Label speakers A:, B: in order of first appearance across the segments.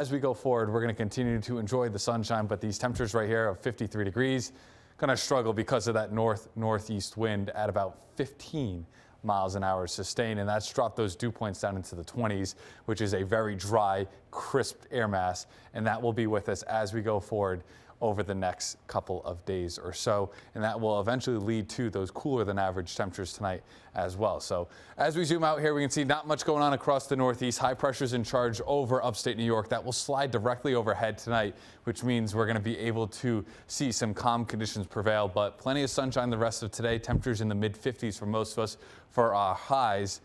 A: As we go forward, we're going to continue to enjoy the sunshine, but these temperatures right here of 53 degrees going to struggle because of that northeast wind at about 15 miles an hour sustained, and that's dropped those dew points down into the 20s, which is a very dry, crisp air mass, and that will be with us as we go forward over the next couple of days or so, and that will eventually lead to those cooler than average temperatures tonight as well. So as we zoom out here, we can see not much going on across the northeast. High pressure's in charge over upstate New York. That will slide directly overhead tonight, which means we're going to be able to see some calm conditions prevail, but plenty of sunshine the rest of today. Temperatures in the mid 50s for most of us for our highs.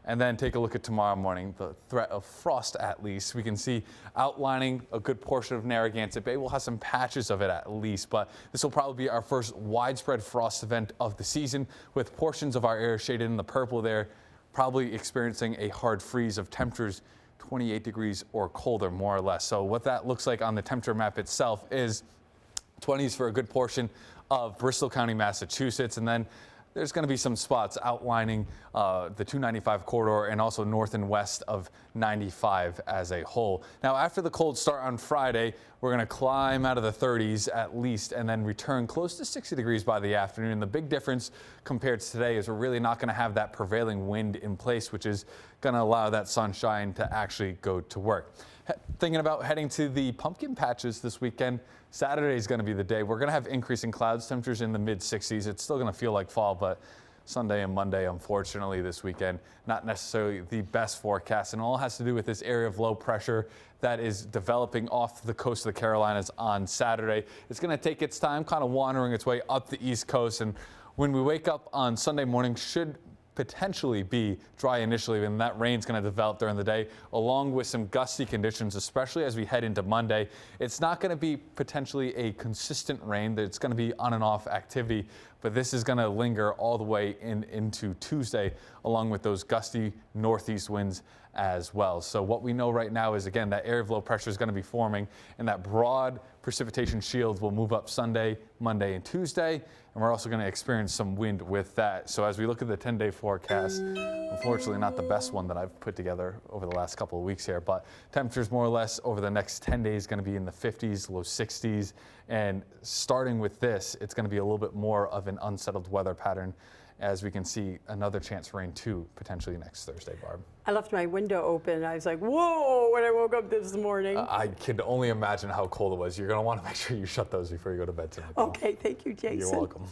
A: And then take a look at tomorrow morning, the threat of frost at least. We can see outlining a good portion of Narragansett Bay. We'll have some patches of it at least, but this will probably be our first widespread frost event of the season, with portions of our area shaded in the purple there, probably experiencing a hard freeze of temperatures 28 degrees or colder, more or less. So what that looks like on the temperature map itself is 20s for a good portion of Bristol County, Massachusetts, and then there's going to be some spots outlining the 295 corridor and also north and west of 95 as a whole. Now, after the cold start on Friday, we're going to climb out of the 30s at least and then return close to 60 degrees by the afternoon. The big difference compared to today is we're really not going to have that prevailing wind in place, which is going to allow that sunshine to actually go to work. Thinking about heading to the pumpkin patches this weekend, Saturday is going to be the day. We're going to have increasing clouds, temperatures in the mid 60s. It's still going to feel like fall, but Sunday and Monday, unfortunately, this weekend, not necessarily the best forecast. And all has to do with this area of low pressure that is developing off the coast of the Carolinas on Saturday. It's going to take its time, kind of wandering its way up the East Coast. And when we wake up on Sunday morning, should potentially be dry initially, and that rain's going to develop during the day, along with some gusty conditions, especially as we head into Monday. It's not going to be potentially a consistent rain. It's going to be on and off activity, but this is going to linger all the way into Tuesday, along with those gusty northeast winds as well. So what we know right now is, again, that area of low pressure is going to be forming, and that broad precipitation shield will move up Sunday, Monday, and Tuesday, and we're also going to experience some wind with that. So as we look at the 10-day forecast, unfortunately not the best one that I've put together over the last couple of weeks here, but temperatures more or less over the next 10 days going to be in the 50s, low 60s, and starting with this, it's going to be a little bit more of an unsettled weather pattern, as we can see another chance for rain too, potentially next Thursday, Barb.
B: I left my window open. I was like, whoa, when I woke up this morning.
A: I can only imagine how cold it was. You're going to want to make sure you shut those before you go to bed tonight.
B: Okay, thank you, Jason.
A: You're welcome.